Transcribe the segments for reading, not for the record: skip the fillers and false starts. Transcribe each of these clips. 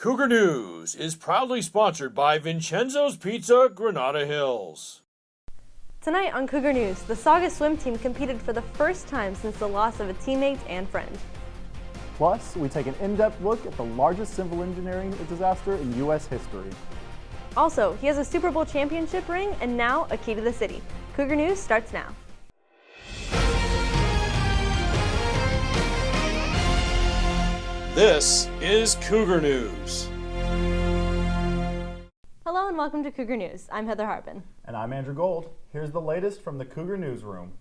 Cougar News is proudly sponsored by Vincenzo's Pizza, Granada Hills. Tonight on Cougar News, the Saugus swim team competed for the first time since the loss of a teammate and friend. Plus, we take an in-depth look at the largest civil engineering disaster in U.S. history. Also, he has a Super Bowl championship ring and now a key to the city. Cougar News starts now. This is Cougar News. Hello and welcome to Cougar News. I'm Heather Harpin. And I'm Andrew Gold. Here's the latest from the Cougar Newsroom.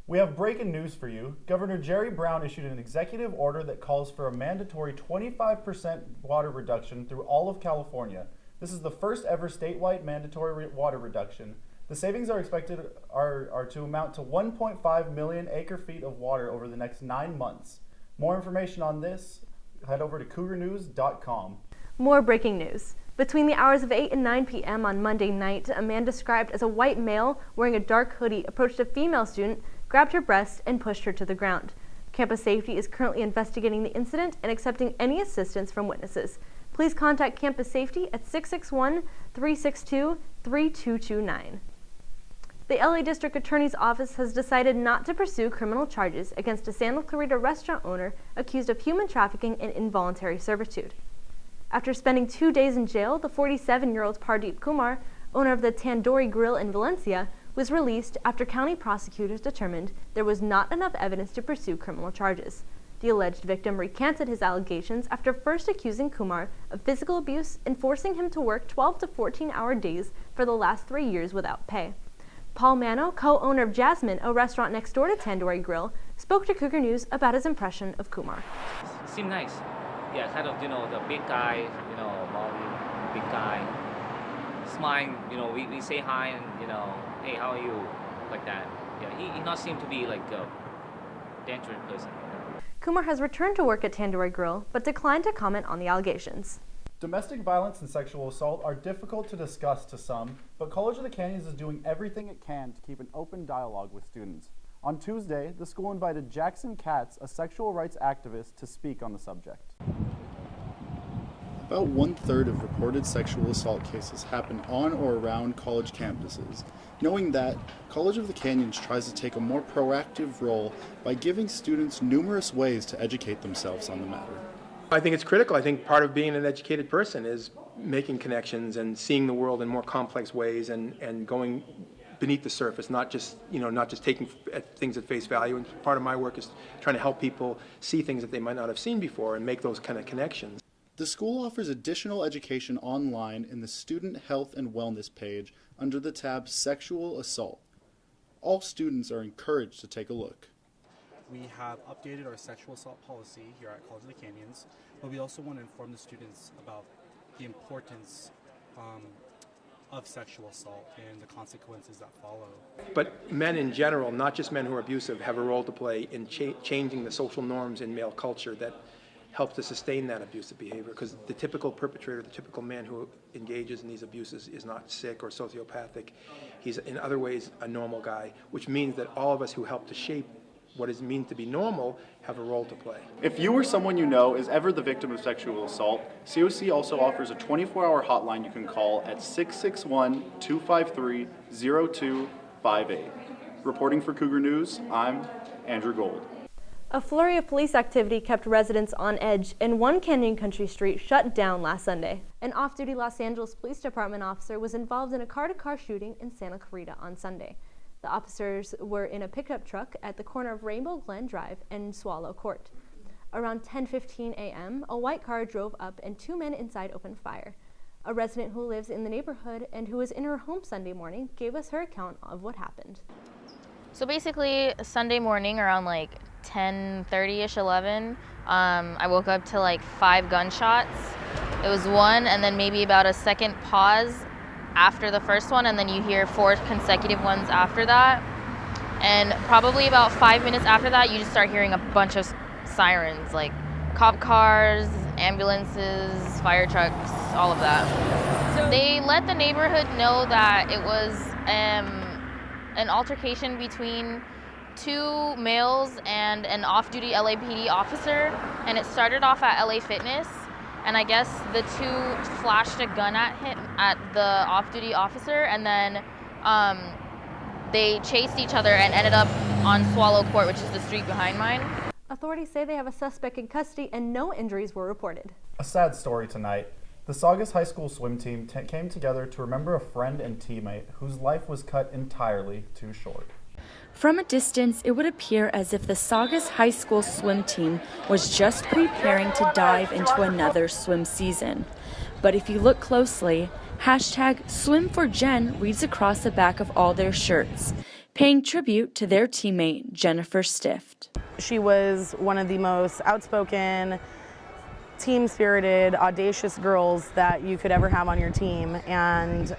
We have breaking news for you. Governor Jerry Brown issued an executive order that calls for a mandatory 25% water reduction through all of California. This is the first ever statewide mandatory water reduction. The savings are expected are to amount to 1.5 million acre-feet of water over the next 9 months. More information on this, head over to cougarnews.com. More breaking news. Between the hours of 8 and 9 p.m. on Monday night, a man described as a white male wearing a dark hoodie approached a female student, grabbed her breast, and pushed her to the ground. Campus Safety is currently investigating the incident and accepting any assistance from witnesses. Please contact Campus Safety at 661-362-3229. The LA District Attorney's Office has decided not to pursue criminal charges against a Santa Clarita restaurant owner accused of human trafficking and involuntary servitude. After spending 2 days in jail, the 47-year-old Pardeep Kumar, owner of the Tandoori Grill in Valencia, was released after county prosecutors determined there was not enough evidence to pursue criminal charges. The alleged victim recanted his allegations after first accusing Kumar of physical abuse and forcing him to work 12 to 14-hour days for the last 3 years without pay. Paul Mano, co-owner of Jasmine, a restaurant next door to Tandoori Grill, spoke to Cougar News about his impression of Kumar. Seemed nice. Yeah, kind of, the big guy, Bali, big guy. Smiling, we say hi and, hey, how are you? Like that. Yeah, he not seem to be like a dangerous person. Kumar has returned to work at Tandoori Grill, but declined to comment on the allegations. Domestic violence and sexual assault are difficult to discuss to some, but College of the Canyons is doing everything it can to keep an open dialogue with students. On Tuesday, the school invited Jackson Katz, a sexual rights activist, to speak on the subject. About 1/3 of reported sexual assault cases happen on or around college campuses. Knowing that, College of the Canyons tries to take a more proactive role by giving students numerous ways to educate themselves on the matter. I think it's critical. I think part of being an educated person is making connections and seeing the world in more complex ways and going beneath the surface, not just taking things at face value. And part of my work is trying to help people see things that they might not have seen before and make those kind of connections. The school offers additional education online in the Student Health and Wellness page under the tab Sexual Assault. All students are encouraged to take a look. We have updated our sexual assault policy here at College of the Canyons, but we also want to inform the students about the importance of sexual assault and the consequences that follow. But men in general, not just men who are abusive, have a role to play in changing the social norms in male culture that help to sustain that abusive behavior, because the typical perpetrator, the typical man who engages in these abuses is not sick or sociopathic. He's in other ways a normal guy, which means that all of us who help to shape what it means to be normal have a role to play. If you or someone you know is ever the victim of sexual assault, COC also offers a 24-hour hotline you can call at 661-253-0258. Reporting for Cougar News, I'm Andrew Gold. A flurry of police activity kept residents on edge, and one Canyon Country street shut down last Sunday. An off-duty Los Angeles Police Department officer was involved in a car-to-car shooting in Santa Clarita on Sunday. The officers were in a pickup truck at the corner of Rainbow Glen Drive and Swallow Court. Around 10:15 a.m., a white car drove up and 2 men inside opened fire. A resident who lives in the neighborhood and who was in her home Sunday morning gave us her account of what happened. So basically, Sunday morning around like 10:30ish, 11, I woke up to like 5 gunshots. It was one and then maybe about a second pause after the first one, and then you hear 4 consecutive ones after that. And probably about 5 minutes after that, you just start hearing a bunch of sirens, like cop cars, ambulances, fire trucks, all of that. So they let the neighborhood know that it was an altercation between 2 males and an off-duty LAPD officer, and it started off at LA Fitness. and I guess the two flashed a gun at him, at the off-duty officer, and then they chased each other and ended up on Swallow Court, which is the street behind mine. Authorities say they have a suspect in custody and no injuries were reported. A sad story tonight. The Saugus High School swim team came together to remember a friend and teammate whose life was cut entirely too short. From a distance, it would appear as if the Saugus High School swim team was just preparing to dive into another swim season. But if you look closely, #SwimForJen reads across the back of all their shirts, paying tribute to their teammate, Jennifer Stift. She was one of the most outspoken, team-spirited, audacious girls that you could ever have on your team, and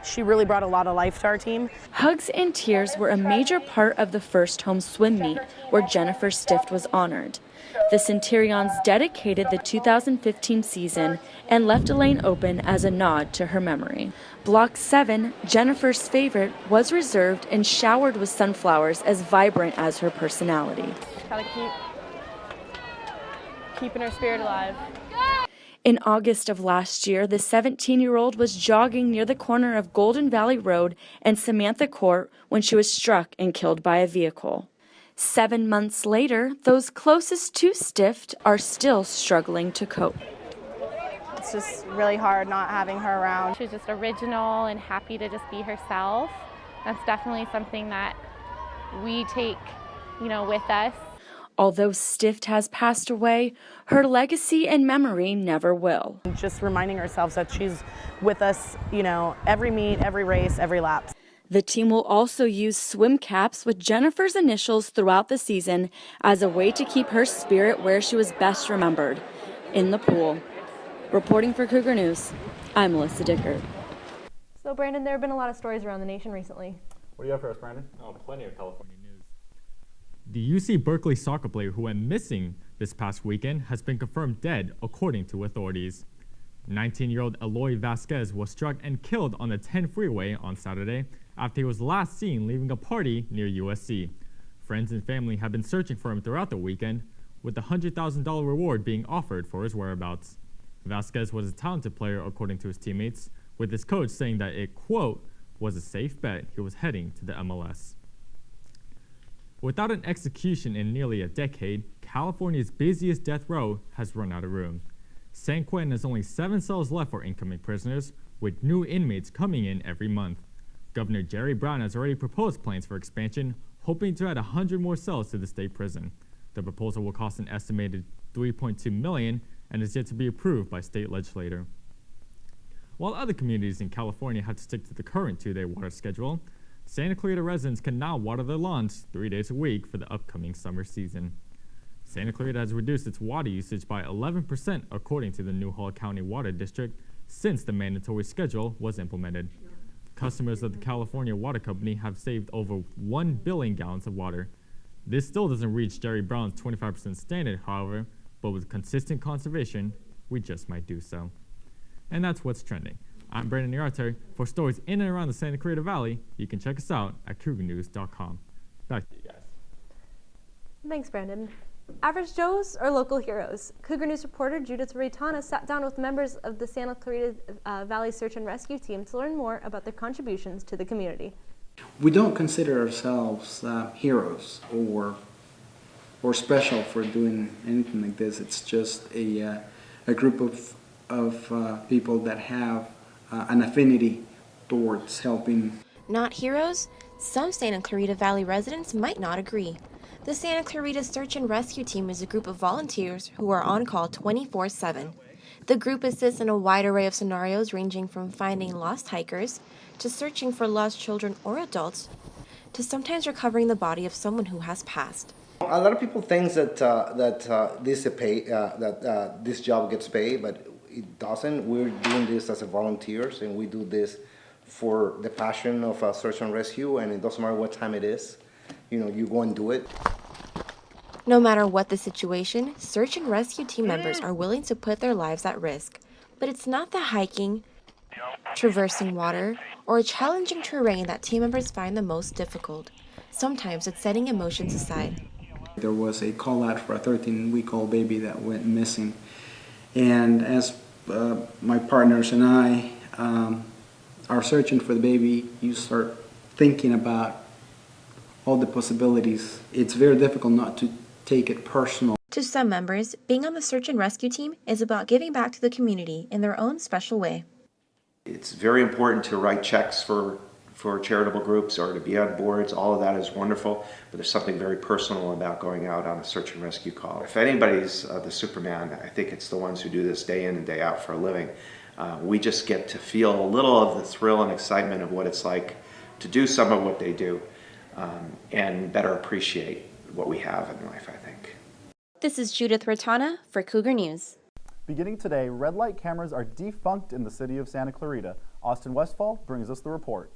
she really brought a lot of life to our team. Hugs and tears were a major part of the first home swim meet, where Jennifer Stift was honored. The Centurions dedicated the 2015 season and left a lane open as a nod to her memory. Block 7, Jennifer's favorite, was reserved and showered with sunflowers as vibrant as her personality. Gotta keeping her spirit alive. In August of last year, the 17-year-old was jogging near the corner of Golden Valley Road and Samantha Court when she was struck and killed by a vehicle. 7 months later, those closest to Stift are still struggling to cope. It's just really hard not having her around. She was just original and happy to just be herself. That's definitely something that we take, with us. Although Stift has passed away, her legacy and memory never will. Just reminding ourselves that she's with us, every meet, every race, every lap. The team will also use swim caps with Jennifer's initials throughout the season as a way to keep her spirit where she was best remembered, in the pool. Reporting for Cougar News, I'm Melissa Dickert. So Brandon, there have been a lot of stories around the nation recently. What do you have for us, Brandon? Oh, plenty of California news. The UC Berkeley soccer player who went missing this past weekend has been confirmed dead, according to authorities. 19-year-old Eloy Vasquez was struck and killed on the 10 freeway on Saturday after he was last seen leaving a party near USC. Friends and family have been searching for him throughout the weekend, with a $100,000 reward being offered for his whereabouts. Vasquez was a talented player, according to his teammates, with his coach saying that it, quote, was a safe bet he was heading to the MLS. Without an execution in nearly a decade, California's busiest death row has run out of room. San Quentin has only 7 cells left for incoming prisoners, with new inmates coming in every month. Governor Jerry Brown has already proposed plans for expansion, hoping to add 100 more cells to the state prison. The proposal will cost an estimated $3.2 million and is yet to be approved by state legislator. While other communities in California have to stick to the current 2-day water schedule, Santa Clarita residents can now water their lawns 3 days a week for the upcoming summer season. Santa Clarita has reduced its water usage by 11%, according to the Newhall County Water District, since the mandatory schedule was implemented. Customers of the California Water Company have saved over 1 billion gallons of water. This still doesn't reach Jerry Brown's 25% standard, however, but with consistent conservation, we just might do so. And that's what's trending. I'm Brandon Niarte. For stories in and around the Santa Clarita Valley, you can check us out at cougarnews.com. Back to you guys. Thanks, Brandon. Average Joes or local heroes? Cougar News reporter Judith Raytana sat down with members of the Santa Clarita Valley Search and Rescue Team to learn more about their contributions to the community. We don't consider ourselves heroes or special for doing anything like this. It's just a group of people that have an affinity towards helping. Not heroes? Some Santa Clarita Valley residents might not agree. The Santa Clarita Search and Rescue Team is a group of volunteers who are on call 24/7. The group assists in a wide array of scenarios ranging from finding lost hikers, to searching for lost children or adults, to sometimes recovering the body of someone who has passed. A lot of people think that this job gets paid, but it doesn't. We're doing this as a volunteers, and we do this for the passion of search and rescue, and it doesn't matter what time it is. You go and do it. No matter what the situation, search and rescue team members are willing to put their lives at risk. But it's not the hiking, traversing water, or challenging terrain that team members find the most difficult. Sometimes it's setting emotions aside. There was a call out for a 13-week-old baby that went missing, And as my partners and I are searching for the baby, you start thinking about all the possibilities. It's very difficult not to take it personal. To some members, being on the search and rescue team is about giving back to the community in their own special way. It's very important to write checks for charitable groups or to be on boards. All of that is wonderful, but there's something very personal about going out on a search and rescue call. If anybody's the Superman, I think it's the ones who do this day in and day out for a living. We just get to feel a little of the thrill and excitement of what it's like to do some of what they do and better appreciate what we have in life, I think. This is Judith Rotana for Cougar News. Beginning today, red light cameras are defunct in the city of Santa Clarita. Austin Westfall brings us the report.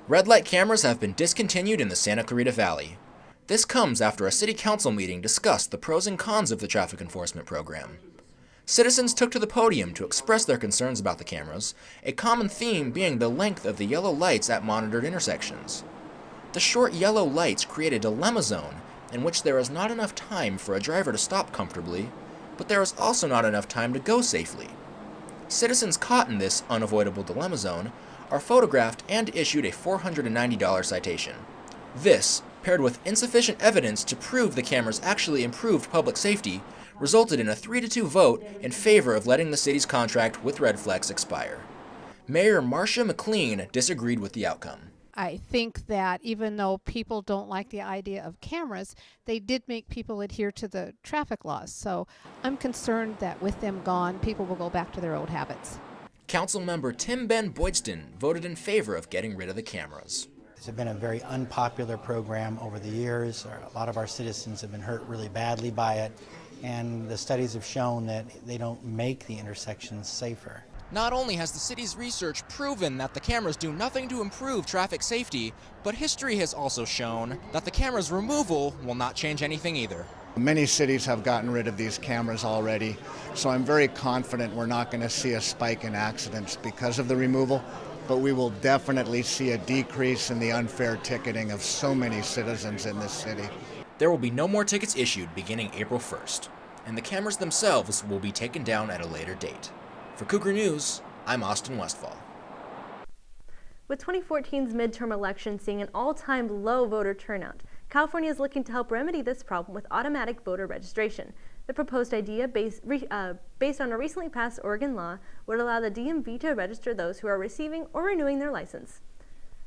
Red light cameras have been discontinued in the Santa Clarita Valley. This comes after a city council meeting discussed the pros and cons of the traffic enforcement program. Citizens took to the podium to express their concerns about the cameras, a common theme being the length of the yellow lights at monitored intersections. The short yellow lights create a dilemma zone in which there is not enough time for a driver to stop comfortably, but there is also not enough time to go safely. Citizens caught in this unavoidable dilemma zone are photographed and issued a $490 citation. This, paired with insufficient evidence to prove the cameras actually improved public safety, resulted in a 3-2 vote in favor of letting the city's contract with Redflex expire. Mayor Marcia McLean disagreed with the outcome. I think that even though people don't like the idea of cameras, they did make people adhere to the traffic laws. So I'm concerned that with them gone, people will go back to their old habits. Councilmember Tim Ben Boydston voted in favor of getting rid of the cameras. It's been a very unpopular program over the years. A lot of our citizens have been hurt really badly by it, and the studies have shown that they don't make the intersections safer. Not only has the city's research proven that the cameras do nothing to improve traffic safety, but history has also shown that the cameras' removal will not change anything either. Many cities have gotten rid of these cameras already, so I'm very confident we're not going to see a spike in accidents because of the removal, but we will definitely see a decrease in the unfair ticketing of so many citizens in this city. There will be no more tickets issued beginning April 1st, and the cameras themselves will be taken down at a later date. For Cougar News, I'm Austin Westfall. With 2014's midterm election seeing an all-time low voter turnout, California is looking to help remedy this problem with automatic voter registration. The proposed idea, based on a recently passed Oregon law, would allow the DMV to register those who are receiving or renewing their license.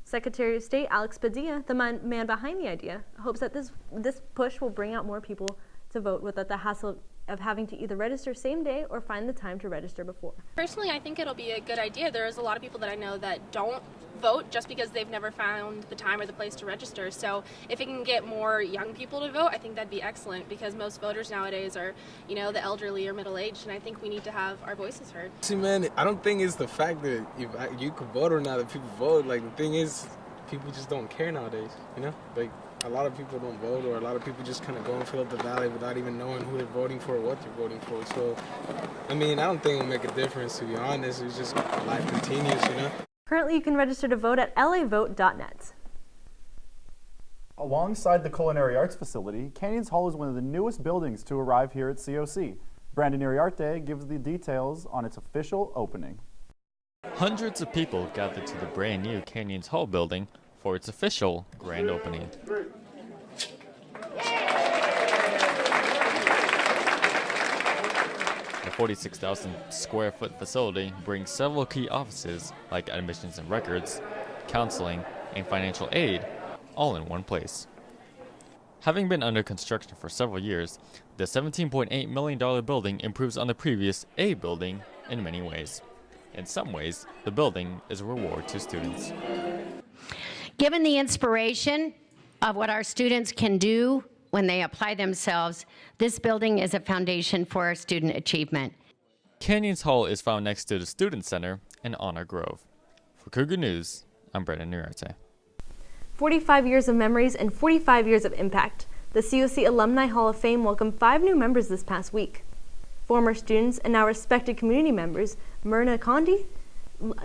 Secretary of State Alex Padilla, the man behind the idea, hopes that this push will bring out more people to vote without the hassle of having to either register same day or find the time to register before. Personally, I think it'll be a good idea. There's a lot of people that I know that don't vote just because they've never found the time or the place to register. So if it can get more young people to vote, I think that'd be excellent, because most voters nowadays are, the elderly or middle-aged, and I think we need to have our voices heard. See, man, I don't think it's the fact that if you can vote or not, that people vote. Like, the thing is, people just don't care nowadays, Like, a lot of people don't vote, or a lot of people just kind of go and fill up the ballot without even knowing who they're voting for or what they're voting for. So, I don't think it'll make a difference, to be honest. It's just life continues, Currently, you can register to vote at lavote.net. Alongside the Culinary Arts Facility, Canyons Hall is one of the newest buildings to arrive here at COC. Brandon Iriarte gives the details on its official opening. Hundreds of people gathered to the brand new Canyons Hall building for its official grand opening. The 46,000 square foot facility brings several key offices like admissions and records, counseling, and financial aid all in one place. Having been under construction for several years, the $17.8 million building improves on the previous A building in many ways. In some ways, the building is a reward to students. Given the inspiration of what our students can do when they apply themselves, this building is a foundation for our student achievement. Canyons Hall is found next to the Student Center in Honor Grove. For Cougar News, I'm Brandon Iriarte. 45 years of memories and 45 years of impact. The COC Alumni Hall of Fame welcomed 5 new members this past week. Former students and now respected community members Myrna Condi,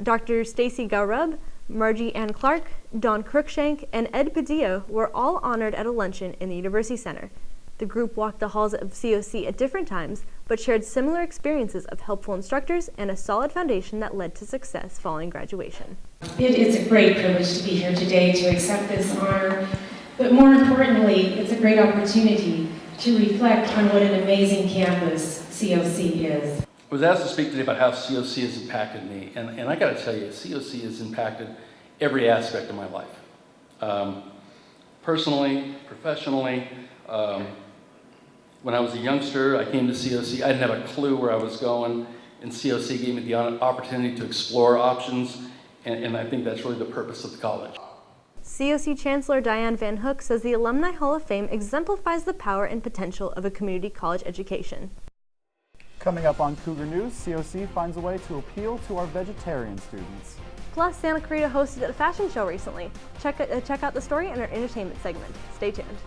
Dr. Stacy Gaurub, Margie Ann Clark, Don Cruikshank, and Ed Padilla were all honored at a luncheon in the University Center. The group walked the halls of COC at different times, but shared similar experiences of helpful instructors and a solid foundation that led to success following graduation. It is a great privilege to be here today to accept this honor, but more importantly, it's a great opportunity to reflect on what an amazing campus COC is. I was asked to speak today about how COC has impacted me, and I got to tell you, COC has impacted every aspect of my life. Personally, professionally, when I was a youngster, I came to COC, I didn't have a clue where I was going, and COC gave me the opportunity to explore options, and I think that's really the purpose of the college. COC Chancellor Diane Van Hook says the Alumni Hall of Fame exemplifies the power and potential of a community college education. Coming up on Cougar News, COC finds a way to appeal to our vegetarian students. Plus, Santa Clarita hosted a fashion show recently. Check out the story in our entertainment segment. Stay tuned.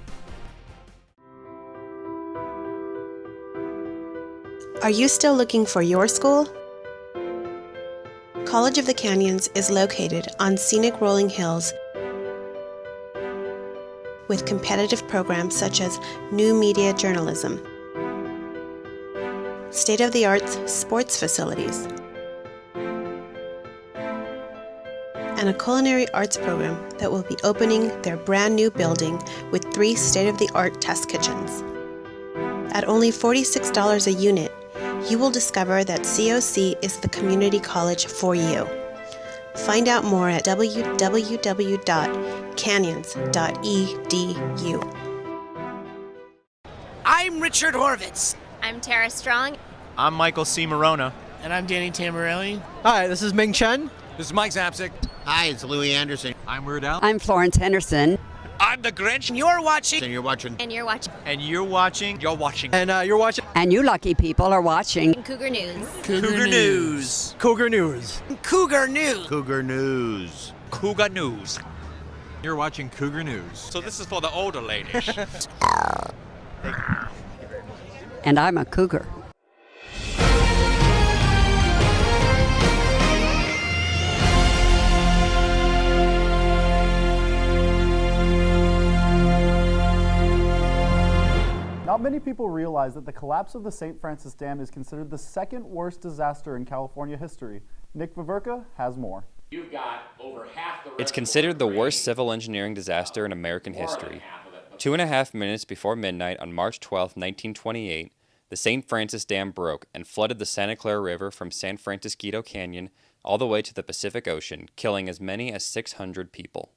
Are you still looking for your school? College of the Canyons is located on scenic rolling hills with competitive programs such as new media journalism, state-of-the-art sports facilities, and a culinary arts program that will be opening their brand new building with 3 state-of-the-art test kitchens. At only $46 a unit, you will discover that COC is the community college for you. Find out more at www.canyons.edu. I'm Richard Horvitz. I'm Tara Strong. I'm Michael C. Morona. And I'm Danny Tamborelli. Hi, this is Ming Chen. This is Mike Zapsik. Hi, it's Louis Anderson. I'm Weird Al. I'm Florence Henderson. I'm the Grinch. And you're watching. And you're watching. And you're watching. And you're watching. You're watching. And you're watching. And you lucky people are watching. Cougar News. Cougar News. Cougar News. Cougar News. Cougar News. Cougar News. You're watching Cougar News. So this is for the older ladies. And I'm a cougar. Not many people realize that the collapse of the St. Francis Dam is considered the second worst disaster in California history. Nick Vaverka has more. You've got over half the It's considered the worst civil engineering disaster in American history. 2.5 minutes before midnight on March 12, 1928, the St. Francis Dam broke and flooded the Santa Clara River from San Francisco Canyon all the way to the Pacific Ocean, killing as many as 600 people.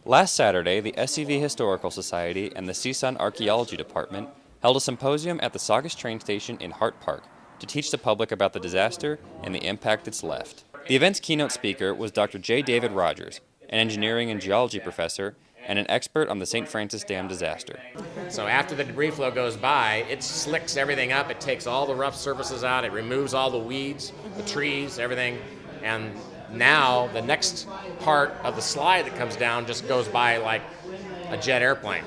Last Saturday, the SCV Historical Society and the CSUN Archaeology Department held a symposium at the Saugus train station in Hart Park to teach the public about the disaster and the impact it's left. The event's keynote speaker was Dr. J. David Rogers, an engineering and geology professor and an expert on the St. Francis Dam disaster. So after the debris flow goes by, it slicks everything up, it takes all the rough surfaces out, it removes all the weeds, the trees, everything, and now the next part of the slide that comes down just goes by like a jet airplane.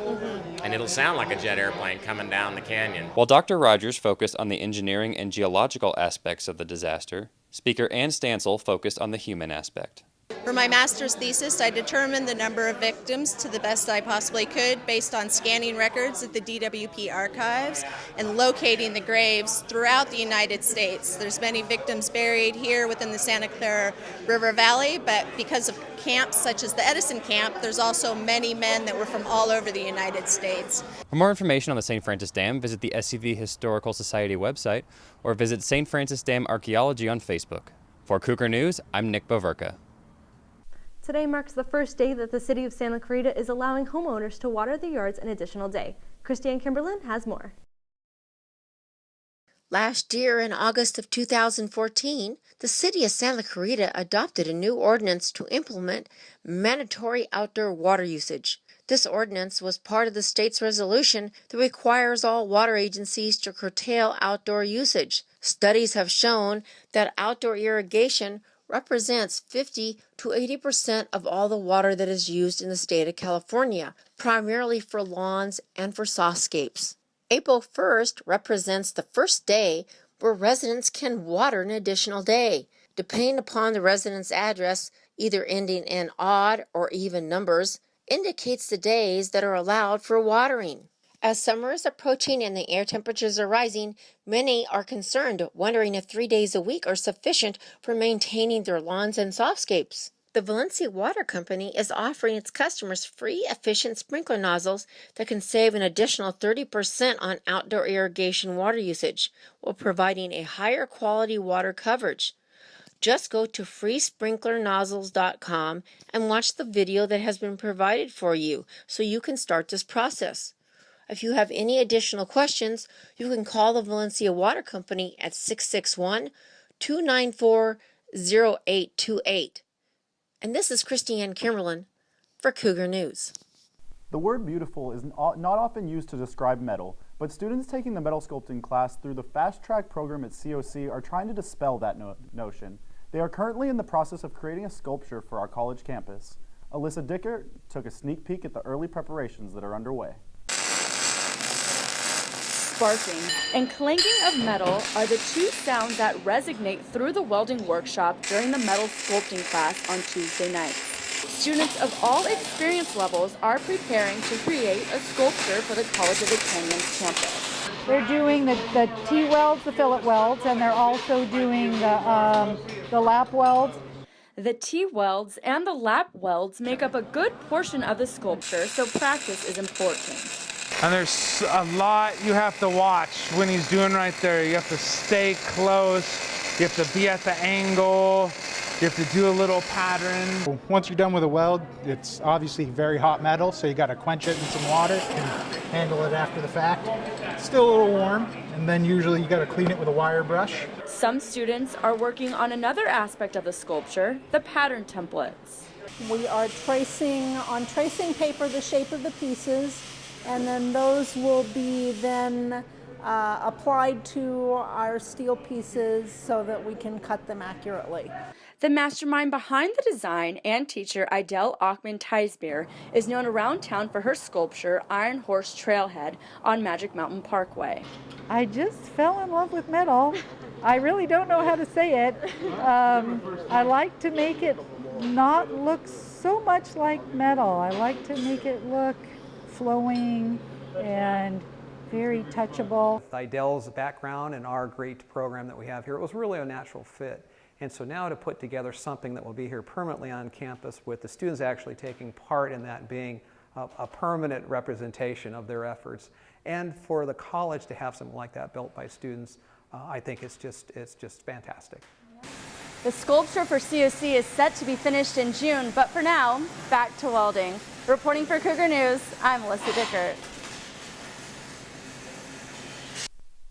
And it'll sound like a jet airplane coming down the canyon. While Dr. Rogers focused on the engineering and geological aspects of the disaster, Speaker Ann Stansel focused on the human aspect. For my master's thesis, I determined the number of victims to the best I possibly could based on scanning records at the DWP archives and locating the graves throughout the United States. There's many victims buried here within the Santa Clara River Valley, but because of camps such as the Edison camp, there's also many men that were from all over the United States. For more information on the St. Francis Dam, visit the SCV Historical Society website or visit St. Francis Dam Archaeology on Facebook. For Cougar News, I'm Nick Baverka. Today marks the first day that the city of Santa Clarita is allowing homeowners to water their yards an additional day. Christiane Kimberlin has more. Last year, in August of 2014, the city of Santa Clarita adopted a new ordinance to implement mandatory outdoor water usage. This ordinance was part of the state's resolution that requires all water agencies to curtail outdoor usage. Studies have shown that outdoor irrigation represents 50 to 80% of all the water that is used in the state of California, primarily for lawns and for softscapes. April 1st represents the first day where residents can water an additional day. Depending upon the resident's address, either ending in odd or even numbers, indicates the days that are allowed for watering. As summer is approaching and the air temperatures are rising, many are concerned, wondering if 3 days a week are sufficient for maintaining their lawns and softscapes. The Valencia Water Company is offering its customers free, efficient sprinkler nozzles that can save an additional 30% on outdoor irrigation water usage, while providing a higher quality water coverage. Just go to freesprinklernozzles.com and watch the video that has been provided for you so you can start this process. If you have any additional questions, you can call the Valencia Water Company at 661-294-0828. And this is Christiane Kimberlin for Cougar News. The word beautiful is not often used to describe metal, but students taking the metal sculpting class through the Fast Track program at COC are trying to dispel that notion. They are currently in the process of creating a sculpture for our college campus. Alyssa Dicker took a sneak peek at the early preparations that are underway. Sparking and clanking of metal are the two sounds that resonate through the welding workshop during the metal sculpting class on Tuesday nights. Students of all experience levels are preparing to create a sculpture for the College of the Canyons campus. They're doing the T-welds, the fillet welds, and they're also doing the lap welds. The T-welds and the lap welds make up a good portion of the sculpture, so practice is important. And there's a lot you have to watch when he's doing right there. You have to stay close, you have to be at the angle, you have to do a little pattern. Once you're done with a weld, it's obviously very hot metal, so you got to quench it in some water and handle it after the fact. It's still a little warm, and then usually you got to clean it with a wire brush. Some students are working on another aspect of the sculpture, the pattern templates. We are tracing on tracing paper the shape of the pieces, and then those will be then applied to our steel pieces so that we can cut them accurately. The mastermind behind the design and teacher Idel Achman-Teisbeer is known around town for her sculpture Iron Horse Trailhead on Magic Mountain Parkway. I just fell in love with metal. I really don't know how to say it. I like to make it not look so much like metal. I like to make it look flowing and very touchable. With Idel's background and our great program that we have here, it was really a natural fit. And so now to put together something that will be here permanently on campus with the students actually taking part in that being a permanent representation of their efforts, and for the college to have something like that built by students, I think it's just fantastic. The sculpture for COC is set to be finished in June, but for now, back to welding. Reporting for Cougar News, I'm Alyssa Dickert.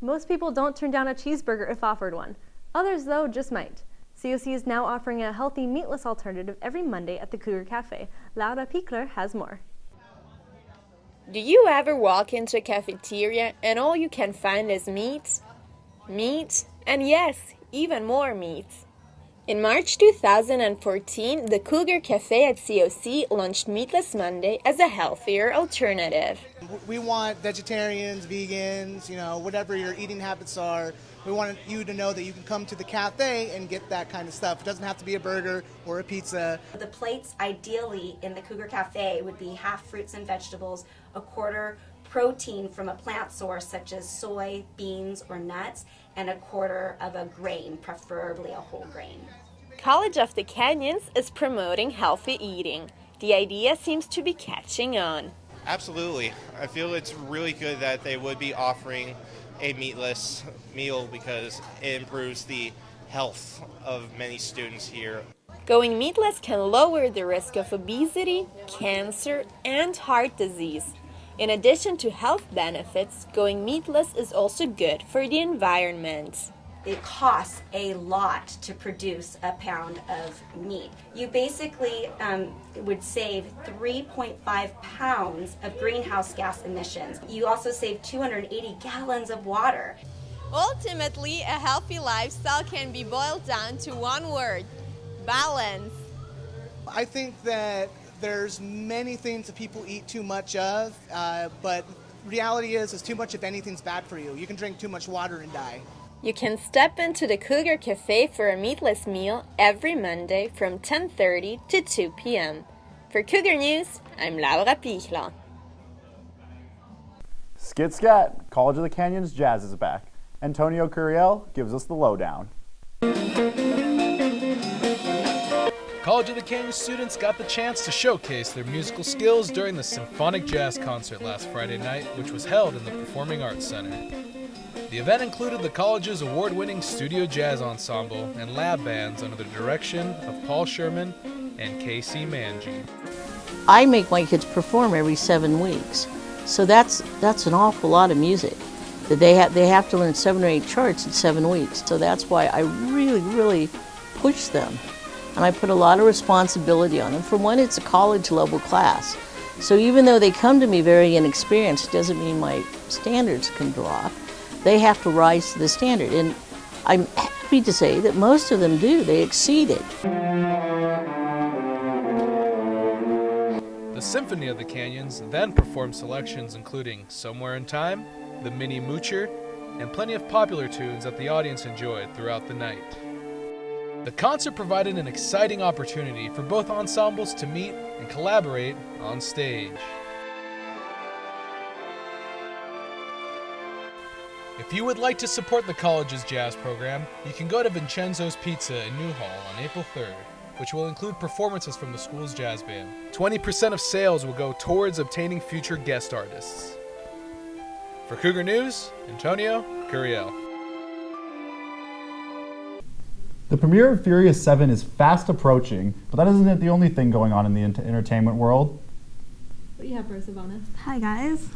Most people don't turn down a cheeseburger if offered one. Others, though, just might. COC is now offering a healthy, meatless alternative every Monday at the Cougar Cafe. Laura Pickler has more. Do you ever walk into a cafeteria and all you can find is meat? Meat, and yes, even more meat. In March 2014, the Cougar Cafe at COC launched Meatless Monday as a healthier alternative. We want vegetarians, vegans, whatever your eating habits are. We want you to know that you can come to the cafe and get that kind of stuff. It doesn't have to be a burger or a pizza. The plates ideally in the Cougar Cafe would be half fruits and vegetables, a quarter protein from a plant source such as soy, beans, or nuts, and a quarter of a grain, preferably a whole grain. College of the Canyons is promoting healthy eating. The idea seems to be catching on. Absolutely. I feel it's really good that they would be offering a meatless meal because it improves the health of many students here. Going meatless can lower the risk of obesity, cancer, and heart disease. In addition to health benefits, going meatless is also good for the environment. It costs a lot to produce a pound of meat. You basically would save 3.5 pounds of greenhouse gas emissions. You also save 280 gallons of water. Ultimately, a healthy lifestyle can be boiled down to one word: balance. I think that there's many things that people eat too much of, but reality is too much of anything's bad for you. You can drink too much water and die. You can step into the Cougar Cafe for a meatless meal every Monday from 10:30 to 2 p.m. For Cougar News, I'm Laura Pichler. Skit scat, College of the Canyons Jazz is back. Antonio Curiel gives us the lowdown. College of the Canyons students got the chance to showcase their musical skills during the Symphonic Jazz Concert last Friday night, which was held in the Performing Arts Center. The event included the college's award-winning studio jazz ensemble and lab bands under the direction of Paul Sherman and Casey Manji. I make my kids perform every 7 weeks, so that's an awful lot of music. That they have to learn 7 or 8 charts in 7 weeks, so that's why I really push them. And I put a lot of responsibility on them. For one, it's a college level class. So even though they come to me very inexperienced, it doesn't mean my standards can drop. They have to rise to the standard. And I'm happy to say that most of them do. They exceed it. The Symphony of the Canyons then performed selections including Somewhere in Time, The Mini Moocher, and plenty of popular tunes that the audience enjoyed throughout the night. The concert provided an exciting opportunity for both ensembles to meet and collaborate on stage. If you would like to support the college's jazz program, you can go to Vincenzo's Pizza in Newhall on April 3rd, which will include performances from the school's jazz band. 20% of sales will go towards obtaining future guest artists. For Cougar News, Antonio Curiel. The premiere of Furious 7 is fast approaching, but that isn't the only thing going on in the entertainment world. What do you have for us, Ivana? Hi guys.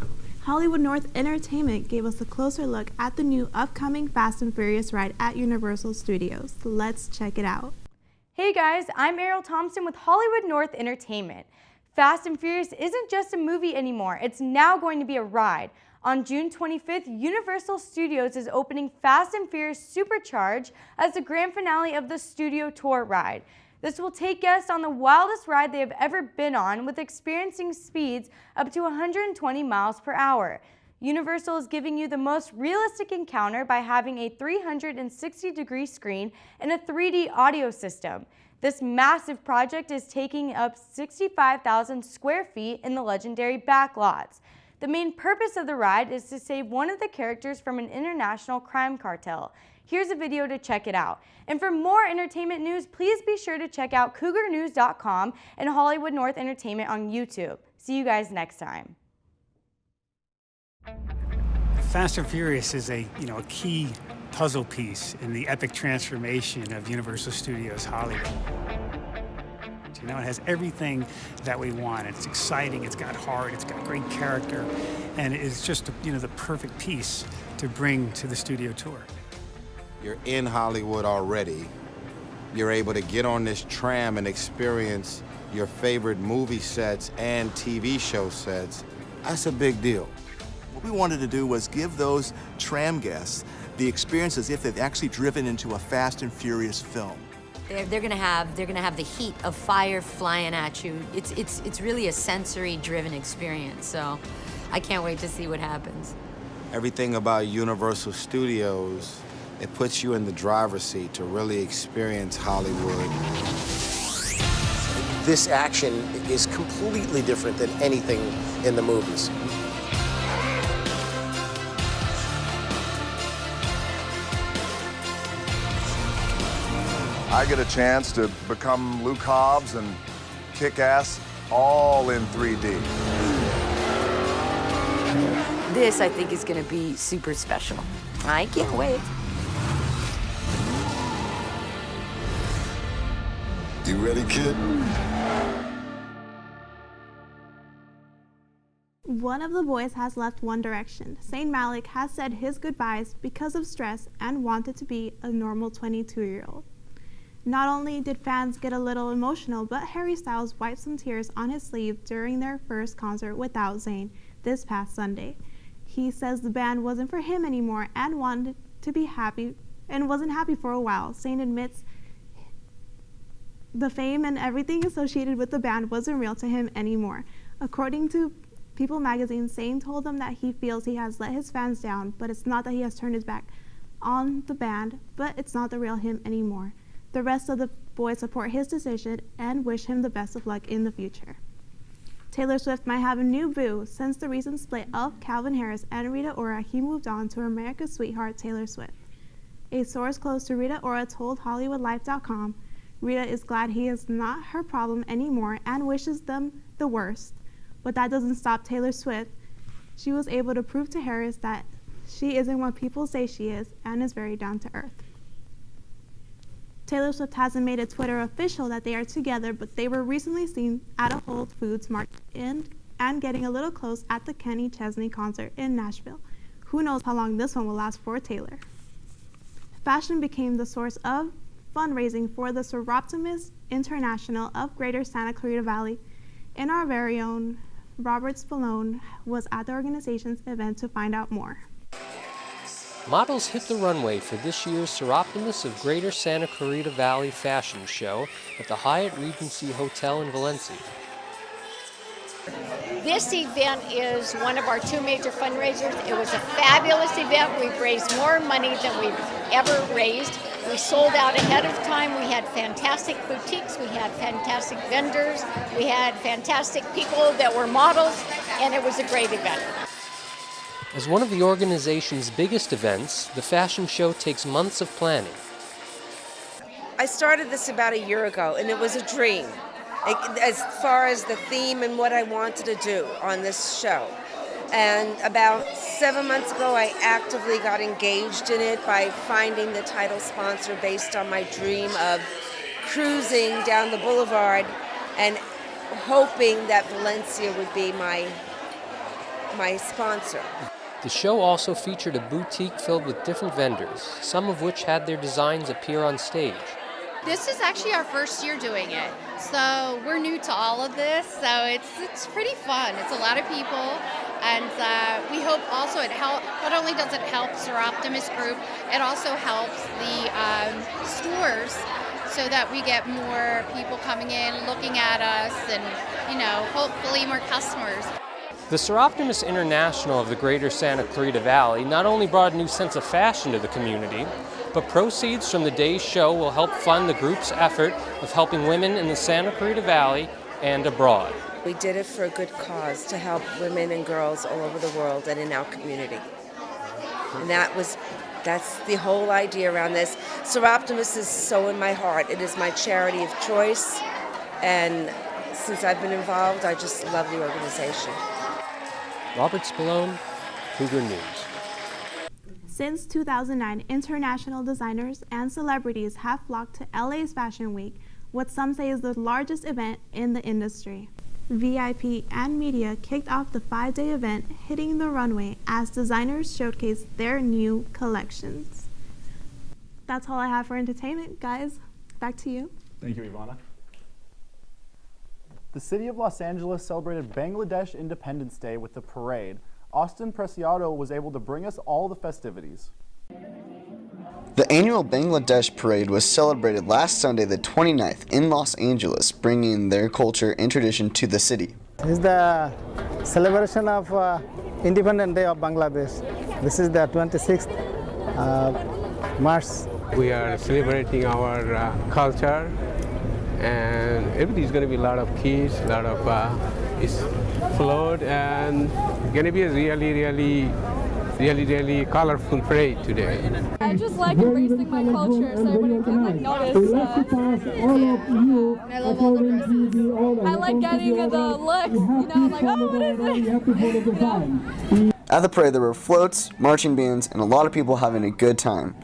Hollywood North Entertainment gave us a closer look at the new upcoming Fast and Furious ride at Universal Studios. Let's check it out. Hey guys, I'm Ariel Thompson with Hollywood North Entertainment. Fast and Furious isn't just a movie anymore, it's now going to be a ride. On June 25th, Universal Studios is opening Fast and Furious Supercharge as the grand finale of the Studio Tour ride. This will take guests on the wildest ride they have ever been on, with experiencing speeds up to 120 miles per hour. Universal is giving you the most realistic encounter by having a 360-degree screen and a 3D audio system. This massive project is taking up 65,000 square feet in the legendary backlots. The main purpose of the ride is to save one of the characters from an international crime cartel. Here's a video to check it out. And for more entertainment news, please be sure to check out CougarNews.com and Hollywood North Entertainment on YouTube. See you guys next time. Fast and Furious is a key puzzle piece in the epic transformation of Universal Studios Hollywood. It has everything that we want. It's exciting, it's got heart, it's got great character, and it's just the perfect piece to bring to the studio tour. You're in Hollywood already. You're able to get on this tram and experience your favorite movie sets and TV show sets. That's a big deal. What we wanted to do was give those tram guests the experience as if they've actually driven into a Fast and Furious film. They're gonna have the heat of fire flying at you. It's really a sensory-driven experience. So I can't wait to see what happens. Everything about Universal Studios, it puts you in the driver's seat to really experience Hollywood. This action is completely different than anything in the movies. I get a chance to become Luke Hobbs and kick ass all in 3D. This, I think, is going to be super special. I can't wait. You ready, kid? One of the boys has left One Direction. Zayn Malik has said his goodbyes because of stress and wanted to be a normal 22-year-old. Not only did fans get a little emotional, but Harry Styles wiped some tears on his sleeve during their first concert without Zayn this past Sunday. He says the band wasn't for him anymore and wanted to be happy and wasn't happy for a while. Zayn admits the fame and everything associated with the band wasn't real to him anymore. According to People magazine, Zayn told them that he feels he has let his fans down, but it's not that he has turned his back on the band, but it's not the real him anymore. The rest of the boys support his decision and wish him the best of luck in the future. Taylor Swift might have a new boo. Since the recent split of Calvin Harris and Rita Ora, he moved on to America's sweetheart Taylor Swift. A source close to Rita Ora told HollywoodLife.com, Rita is glad he is not her problem anymore and wishes them the worst. But that doesn't stop Taylor Swift. She was able to prove to Harris that she isn't what people say she is and is very down to earth. Taylor Swift hasn't made it Twitter official that they are together, but they were recently seen at a Whole Foods market and getting a little close at the Kenny Chesney concert in Nashville. Who knows how long this one will last for Taylor. Fashion became the source of fundraising for the Soroptimist International of Greater Santa Clarita Valley, and our very own Robert Spallone was at the organization's event to find out more. Models hit the runway for this year's Soroptimist of Greater Santa Clarita Valley fashion show at the Hyatt Regency Hotel in Valencia. This event is one of our two major fundraisers. It was a fabulous event. We've raised more money than we've ever raised. We sold out ahead of time. We had fantastic boutiques. We had fantastic vendors. We had fantastic people that were models, and it was a great event. As one of the organization's biggest events, the fashion show takes months of planning. I started this about a year ago, and it was a dream as far as the theme and what I wanted to do on this show. And about 7 months ago, I actively got engaged in it by finding the title sponsor based on my dream of cruising down the boulevard and hoping that Valencia would be my sponsor. The show also featured a boutique filled with different vendors, some of which had their designs appear on stage. This is actually our first year doing it, so we're new to all of this, so it's pretty fun. It's a lot of people, and we hope also not only does it help Soroptimist Group, it also helps the stores so that we get more people coming in, looking at us, and hopefully more customers. The Soroptimist International of the Greater Santa Clarita Valley not only brought a new sense of fashion to the community, but proceeds from the day's show will help fund the group's effort of helping women in the Santa Clarita Valley and abroad. We did it for a good cause, to help women and girls all over the world and in our community. And that's the whole idea around this. Soroptimist is so in my heart. It is my charity of choice, and since I've been involved, I just love the organization. Robert Spallone, Cougar News. Since 2009, international designers and celebrities have flocked to LA's Fashion Week, what some say is the largest event in the industry. VIP and media kicked off the 5-day event, hitting the runway as designers showcased their new collections. That's all I have for entertainment, guys. Back to you. Thank you, Ivana. The city of Los Angeles celebrated Bangladesh Independence Day with the parade. Austin Preciado was able to bring us all the festivities. The annual Bangladesh Parade was celebrated last Sunday the 29th in Los Angeles, bringing their culture and tradition to the city. It's the celebration of Independence Day of Bangladesh. This is the 26th March. We are celebrating our culture, and everything's going to be a lot of kids, a lot of float, and going to be a really colorful parade today. I just like embracing my culture so everybody can notice. I love all the dresses. I like getting the looks, I'm like, oh, what is it? At the parade there were floats, marching bands, and a lot of people having a good time.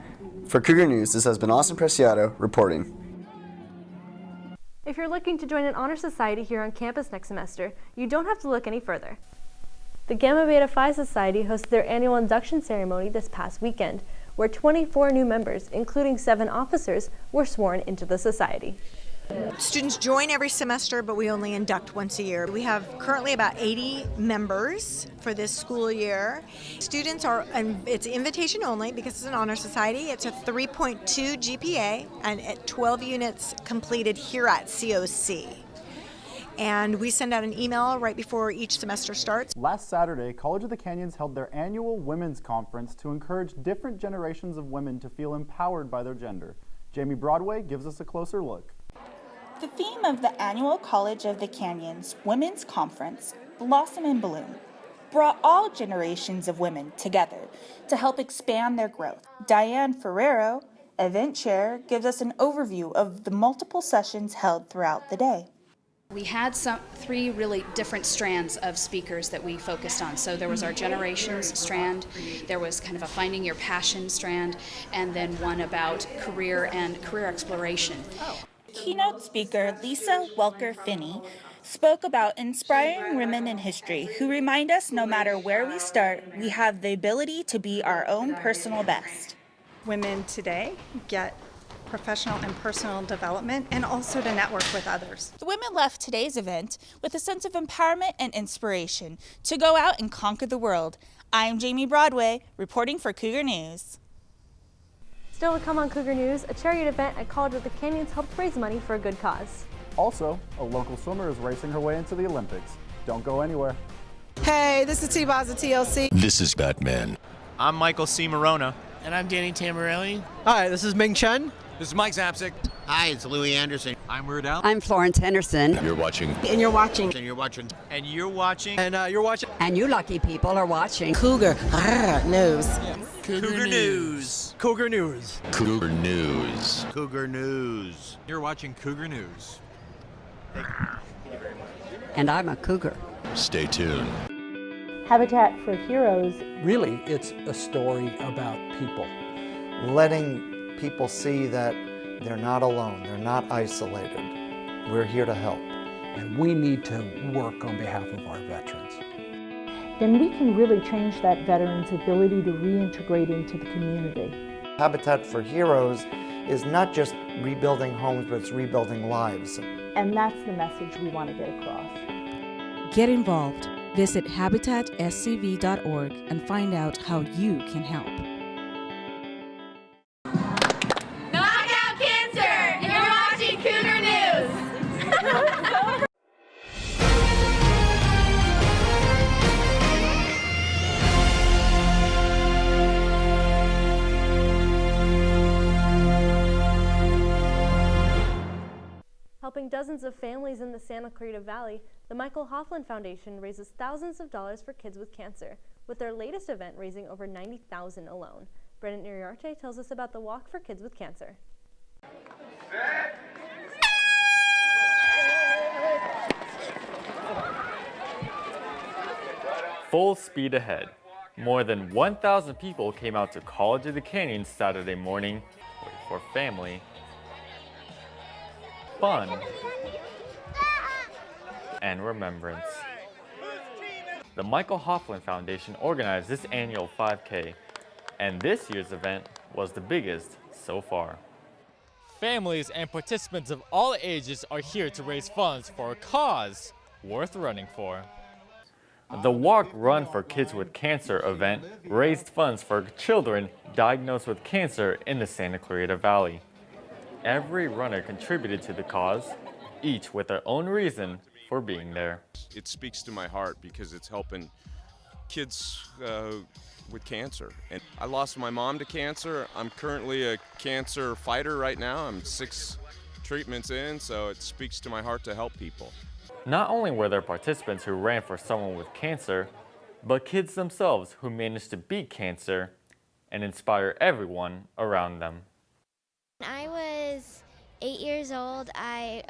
For Cougar News, this has been Austin Preciado reporting. If you're looking to join an honor society here on campus next semester, you don't have to look any further. The Gamma Beta Phi Society hosted their annual induction ceremony this past weekend, where 24 new members, including 7 officers, were sworn into the society. Students join every semester, but we only induct once a year. We have currently about 80 members for this school year. Students it's invitation only because it's an honor society. It's a 3.2 GPA and at 12 units completed here at COC. And we send out an email right before each semester starts. Last Saturday, College of the Canyons held their annual women's conference to encourage different generations of women to feel empowered by their gender. Jamie Broadway gives us a closer look. The theme of the annual College of the Canyons Women's Conference, Blossom and Bloom, brought all generations of women together to help expand their growth. Diane Ferrero, event chair, gives us an overview of the multiple sessions held throughout the day. We had three really different strands of speakers that we focused on. So there was our generations strand, there was kind of a finding your passion strand, and then one about career and career exploration. Keynote speaker Lisa Welker-Finney spoke about inspiring women in history who remind us no matter where we start, we have the ability to be our own personal best. Women today get professional and personal development and also to network with others. The women left today's event with a sense of empowerment and inspiration to go out and conquer the world. I'm Jamie Broadway, reporting for Cougar News. Still to come on Cougar News, a charity event at College of the Canyons helped raise money for a good cause. Also, a local swimmer is racing her way into the Olympics. Don't go anywhere. Hey, this is T-Boz at TLC. This is Batman. I'm Michael C. Morona. And I'm Danny Tamarelli. Hi, this is Ming Chen. This is Mike Zapsik. Hi, it's Louis Anderson. I'm Weird Al. I'm Florence Henderson. You're watching. And you're watching. And you're watching. And you're watching. And you're watching. And you lucky people are watching Cougar News. Cougar News. Cougar News. Cougar News. Cougar News. You're watching Cougar News. And I'm a cougar. Stay tuned. Habitat for Heroes. Really, it's a story about people. Letting people see that they're not alone, they're not isolated. We're here to help. And we need to work on behalf of our veterans. Then we can really change that veteran's ability to reintegrate into the community. Habitat for Heroes is not just rebuilding homes, but it's rebuilding lives. And that's the message we want to get across. Get involved. Visit habitatscv.org and find out how you can help. Knock out cancer! You're watching Cougar News! Helping dozens of families in the Santa Clarita Valley, the Michael Hoffman Foundation raises thousands of dollars for kids with cancer, with their latest event raising over $90,000 alone. Brendan Iriarte tells us about the Walk for Kids with Cancer. Full speed ahead. More than 1,000 people came out to College of the Canyons Saturday morning for family, fun, and remembrance. The Michael Hoffman Foundation organized this annual 5K, and this year's event was the biggest so far. Families and participants of all ages are here to raise funds for a cause worth running for. The Walk Run for Kids with Cancer event raised funds for children diagnosed with cancer in the Santa Clarita Valley. Every runner contributed to the cause, each with their own reason for being there. It speaks to my heart because it's helping kids with cancer. And I lost my mom to cancer. I'm currently a cancer fighter right now. I'm 6 treatments in, so it speaks to my heart to help people. Not only were there participants who ran for someone with cancer, but kids themselves who managed to beat cancer and inspire everyone around them. When I was 8 years old, I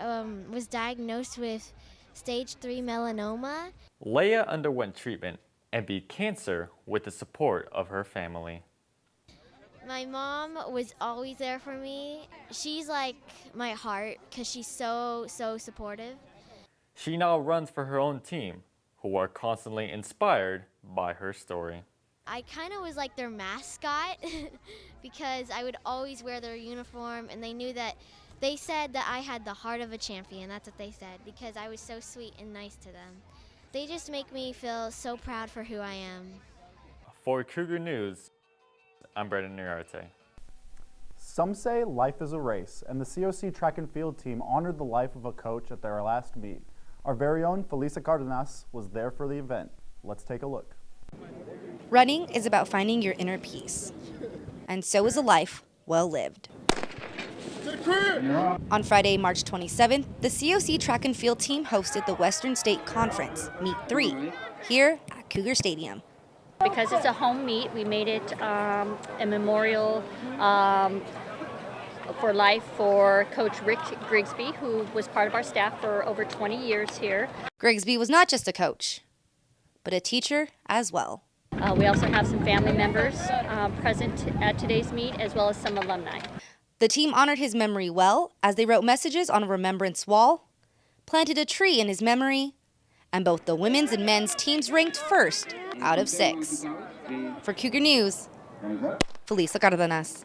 was diagnosed with stage 3 melanoma. Leia underwent treatment and beat cancer with the support of her family. My mom was always there for me. She's like my heart because she's so supportive. She now runs for her own team, who are constantly inspired by her story. I kind of was like their mascot because I would always wear their uniform, and they said that I had the heart of a champion. That's what they said, because I was so sweet and nice to them. They just make me feel so proud for who I am. For Cougar News, I'm Brendan Iriarte. Some say life is a race, and the COC track and field team honored the life of a coach at their last meet. Our very own Felisa Cardenas was there for the event. Let's take a look. Running is about finding your inner peace, and so is a life well lived. On Friday, March 27th, the COC track and field team hosted the Western State Conference, Meet 3, here at Cougar Stadium. Because it's a home meet, we made it a memorial for life for Coach Rick Grigsby, who was part of our staff for over 20 years here. Grigsby was not just a coach, but a teacher as well. We also have some family members present at today's meet, as well as some alumni. The team honored his memory well as they wrote messages on a remembrance wall, planted a tree in his memory, and both the women's and men's teams ranked first out of 6. For Cougar News, Felisa Cardenas.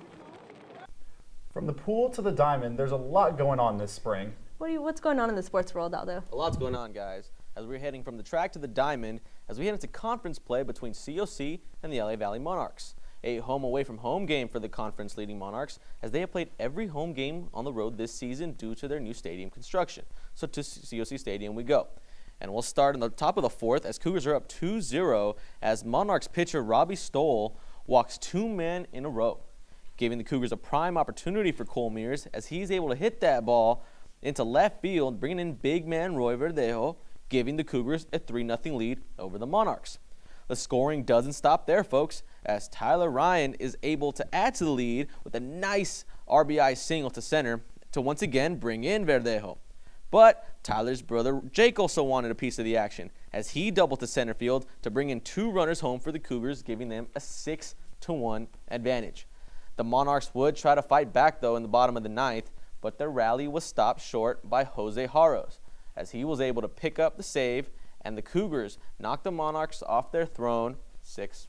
From the pool to the diamond, there's a lot going on this spring. What's going on in the sports world, Aldo? A lot's going on, guys, as we're heading from the track to the diamond as we head into conference play between COC and the LA Valley Monarchs. A home-away-from-home game for the conference-leading Monarchs, as they have played every home game on the road this season due to their new stadium construction. So to COC Stadium we go. And we'll start in the top of the 4th as Cougars are up 2-0 as Monarchs pitcher Robbie Stoll walks 2 men in a row, giving the Cougars a prime opportunity for Cole Mears as he's able to hit that ball into left field, bringing in big man Roy Verdejo, giving the Cougars a 3-0 lead over the Monarchs. The scoring doesn't stop there, folks, as Tyler Ryan is able to add to the lead with a nice RBI single to center to once again bring in Verdejo. But Tyler's brother Jake also wanted a piece of the action as he doubled to center field to bring in 2 runners home for the Cougars, giving them a 6-1 advantage. The Monarchs would try to fight back, though, in the bottom of the 9th, but their rally was stopped short by Jose Jaros as he was able to pick up the save, and the Cougars knocked the Monarchs off their throne 6-5.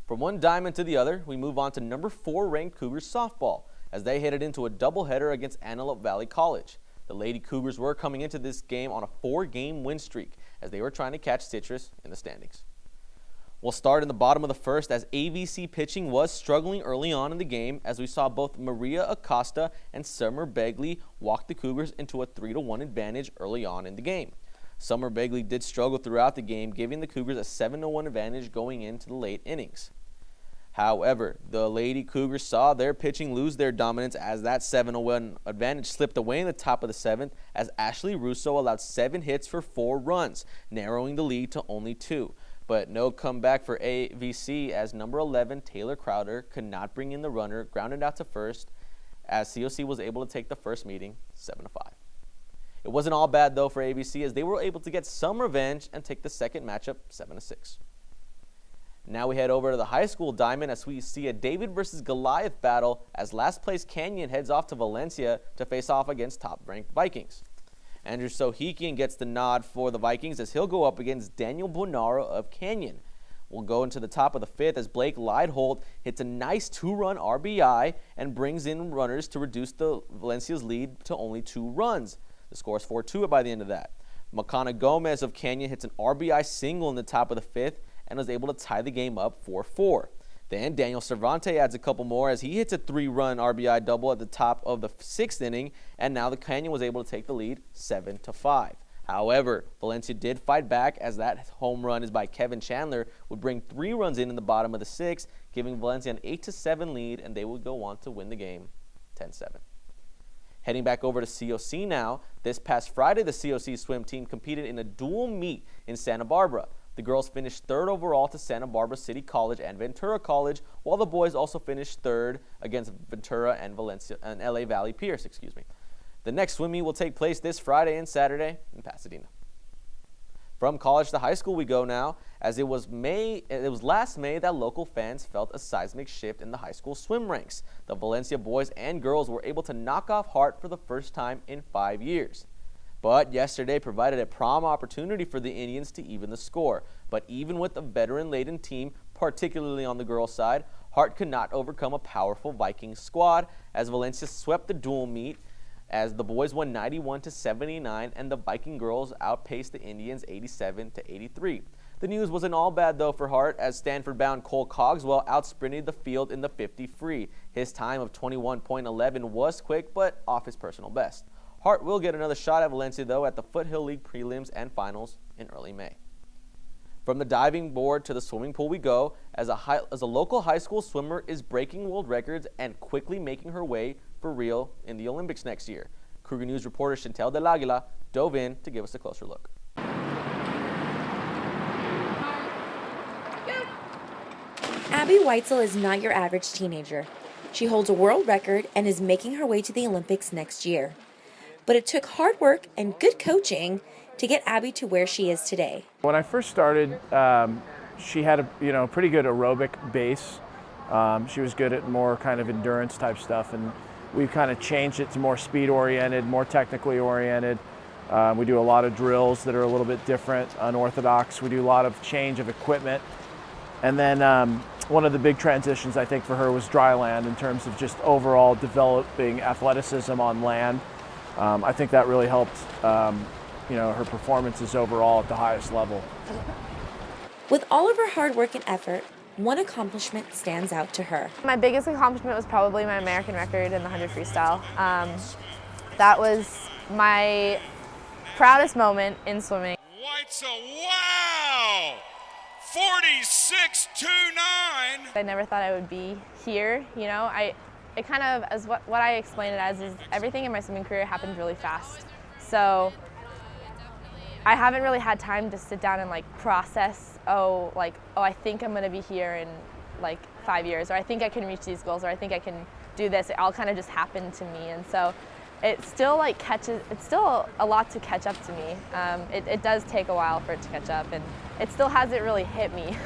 From one diamond to the other, we move on to number 4 ranked Cougars softball as they headed into a doubleheader against Antelope Valley College. The Lady Cougars were coming into this game on a 4-game win streak as they were trying to catch Citrus in the standings. We'll start in the bottom of the 1st as AVC pitching was struggling early on in the game as we saw both Maria Acosta and Summer Begley walk the Cougars into a 3-1 advantage early on in the game. Summer Begley did struggle throughout the game, giving the Cougars a 7-1 advantage going into the late innings. However, the Lady Cougars saw their pitching lose their dominance as that 7-1 advantage slipped away in the top of the 7th as Ashley Russo allowed 7 hits for 4 runs, narrowing the lead to only 2. But no comeback for AVC as number 11, Taylor Crowder, could not bring in the runner, grounded out to first, as COC was able to take the first meeting 7-5. It wasn't all bad, though, for AVC as they were able to get some revenge and take the second matchup 7-6. Now we head over to the high school diamond as we see a David versus Goliath battle as last place Canyon heads off to Valencia to face off against top-ranked Vikings. Andrew Sohikian gets the nod for the Vikings as he'll go up against Daniel Bonaro of Canyon. We'll go into the top of the 5th as Blake Leidholt hits a nice 2-run RBI and brings in runners to reduce the Valencia's lead to only 2 runs. The score is 4-2 by the end of that. Makana Gomez of Canyon hits an RBI single in the top of the 5th and was able to tie the game up 4-4. Then Daniel Cervante adds a couple more as he hits a 3-run RBI double at the top of the 6th inning, and now the Canyon was able to take the lead 7-5. However, Valencia did fight back as that home run is by Kevin Chandler would bring 3 runs in the bottom of the 6th, giving Valencia an 8-7 lead, and they would go on to win the game 10-7. Heading back over to COC now, this past Friday the COC swim team competed in a dual meet in Santa Barbara. The girls finished 3rd overall to Santa Barbara City College and Ventura College, while the boys also finished 3rd against Ventura and Valencia and LA Valley Pierce. The next swim meet will take place this Friday and Saturday in Pasadena. From college to high school we go now, as it was last May that local fans felt a seismic shift in the high school swim ranks. The Valencia boys and girls were able to knock off Hart for the first time in 5 years. But yesterday provided a prime opportunity for the Indians to even the score. But even with a veteran-laden team, particularly on the girls' side, Hart could not overcome a powerful Vikings squad as Valencia swept the dual meet as the boys won 91-79 and the Viking girls outpaced the Indians 87-83. The news wasn't all bad, though, for Hart as Stanford-bound Cole Cogswell outsprinted the field in the 50 free. His time of 21.11 was quick, but off his personal best. Hart will get another shot at Valencia, though, at the Foothill League prelims and finals in early May. From the diving board to the swimming pool we go, as a local high school swimmer is breaking world records and quickly making her way for real in the Olympics next year. Cougar News reporter Chantel Del Aguila dove in to give us a closer look. Abbey Weitzeil is not your average teenager. She holds a world record and is making her way to the Olympics next year. But it took hard work and good coaching to get Abbey to where she is today. When I first started, she had a pretty good aerobic base. She was good at more kind of endurance type stuff, and we've kind of changed it to more speed oriented, more technically oriented. We do a lot of drills that are a little bit different, unorthodox. We do a lot of change of equipment. And then one of the big transitions I think for her was dry land in terms of just overall developing athleticism on land. I think that really helped her performances overall at the highest level. With all of her hard work and effort, one accomplishment stands out to her. My biggest accomplishment was probably my American record in the 100 freestyle. That was my proudest moment in swimming. Weitzeil, wow! 46.29! I never thought I would be here, it kind of, as what I explained it as, is everything in my swimming career happened really fast. So I haven't really had time to sit down and process, I think I'm gonna be here in 5 years, or I think I can reach these goals, or I think I can do this. It all kind of just happened to me, and so it still it's still a lot to catch up to me. It does take a while for it to catch up, and it still hasn't really hit me.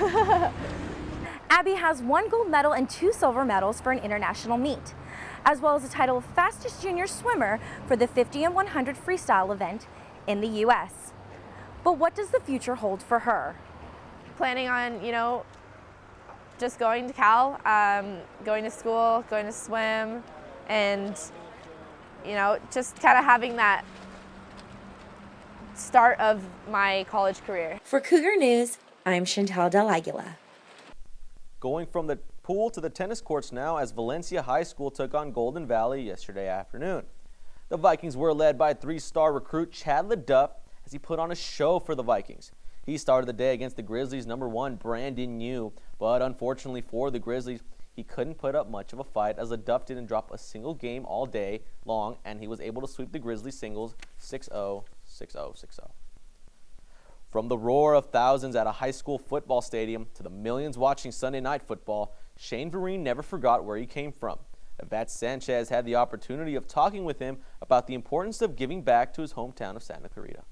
Abbey has 1 gold medal and 2 silver medals for an international meet, as well as the title of fastest junior swimmer for the 50 and 100 freestyle event in the U.S. But what does the future hold for her? Planning on, just going to Cal, going to school, going to swim, and, just kind of having that start of my college career. For Cougar News, I'm Chantel Del Aguila. Going from the pool to the tennis courts now, as Valencia High School took on Golden Valley yesterday afternoon. The Vikings were led by 3-star recruit Chad LeDuff as he put on a show for the Vikings. He started the day against the Grizzlies' #1 Brandon Yu, but unfortunately for the Grizzlies, he couldn't put up much of a fight as LeDuff didn't drop a single game all day long, and he was able to sweep the Grizzlies singles 6-0, 6-0, 6-0. From the roar of thousands at a high school football stadium to the millions watching Sunday Night Football, Shane Vereen never forgot where he came from. Yvette Sanchez had the opportunity of talking with him about the importance of giving back to his hometown of Santa Clarita.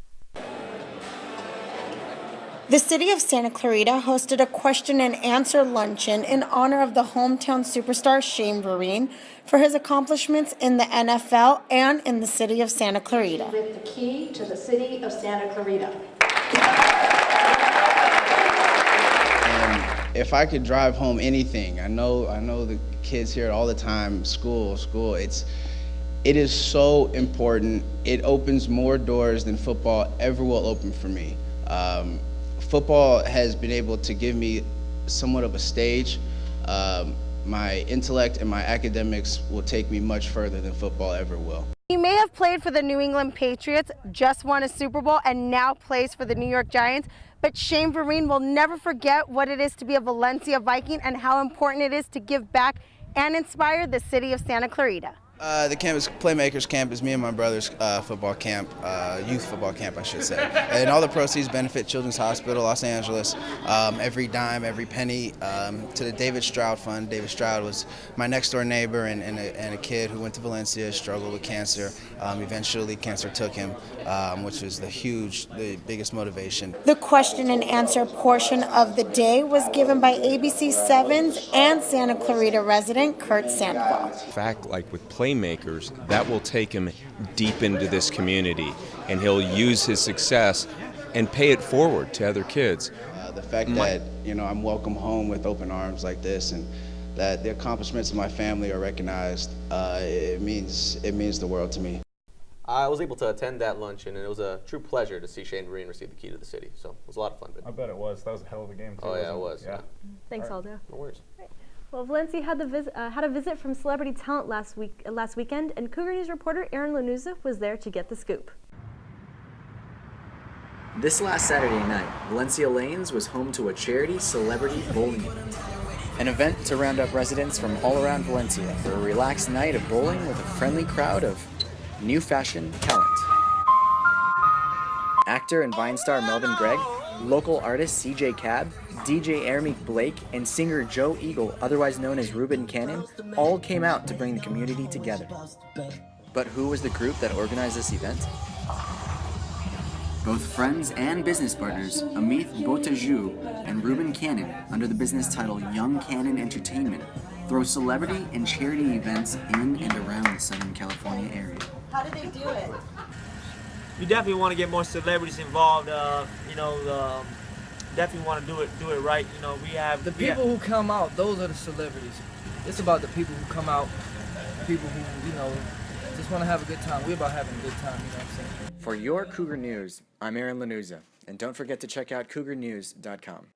The city of Santa Clarita hosted a question and answer luncheon in honor of the hometown superstar Shane Vereen for his accomplishments in the NFL and in the city of Santa Clarita. With the key to the city of Santa Clarita. If I could drive home anything, I know the kids hear it all the time, school, it is so important. It opens more doors than football ever will open for me. Football has been able to give me somewhat of a stage. My intellect and my academics will take me much further than football ever will. He may have played for the New England Patriots, just won a Super Bowl, and now plays for the New York Giants. But Shane Vereen will never forget what it is to be a Valencia Viking and how important it is to give back and inspire the city of Santa Clarita. The camp is Playmakers Camp is me and my brother's football camp, youth football camp, I should say. And all the proceeds benefit Children's Hospital, Los Angeles. Every dime, every penny to the David Stroud Fund. David Stroud was my next door neighbor and a kid who went to Valencia, struggled with cancer. Eventually cancer took him, which was the biggest motivation. The question and answer portion of the day was given by ABC 7's and Santa Clarita resident Kurt Sandoval. In fact, like with Playmakers, that will take him deep into this community, and he'll use his success and pay it forward to other kids. The fact that I'm welcome home with open arms like this, and that the accomplishments of my family are recognized, it means the world to me. I was able to attend that luncheon, and it was a true pleasure to see Shane Vereen receive the key to the city. So it was a lot of fun. I bet it was. That was a hell of a game, too. Oh, yeah, it was. Yeah. Thanks, Aldo. No worries. Well, Valencia had a visit from celebrity talent last weekend, and Cougar News reporter Aaron Lanuza was there to get the scoop. This last Saturday night, Valencia Lanes was home to a charity celebrity bowling event. An event to round up residents from all around Valencia for a relaxed night of bowling with a friendly crowd of new fashion talent. Actor and Vine star Melvin Gregg, local artist CJ Cab, DJ Airmeek Blake, and singer Joe Eagle, otherwise known as Ruben Cannon, all came out to bring the community together. But who was the group that organized this event? Both friends and business partners, Amit Botajou and Ruben Cannon, under the business title Young Cannon Entertainment, throw celebrity and charity events in and around the Southern California area. How do they do it? You definitely want to get more celebrities involved. Definitely want to do it right. We have the people who come out. Those are the celebrities. It's about the people who come out, people who just want to have a good time. We're about having a good time. You know what I'm saying? For your Cougar News, I'm Aaron Lanuza, and don't forget to check out cougarnews.com.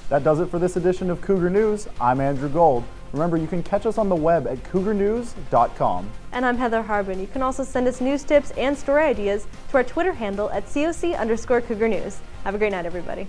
That does it for this edition of Cougar News. I'm Andrew Gold. Remember, you can catch us on the web at cougarnews.com. And I'm Heather Harbin. You can also send us news tips and story ideas to our Twitter handle at @COC_Cougar News. Have a great night, everybody.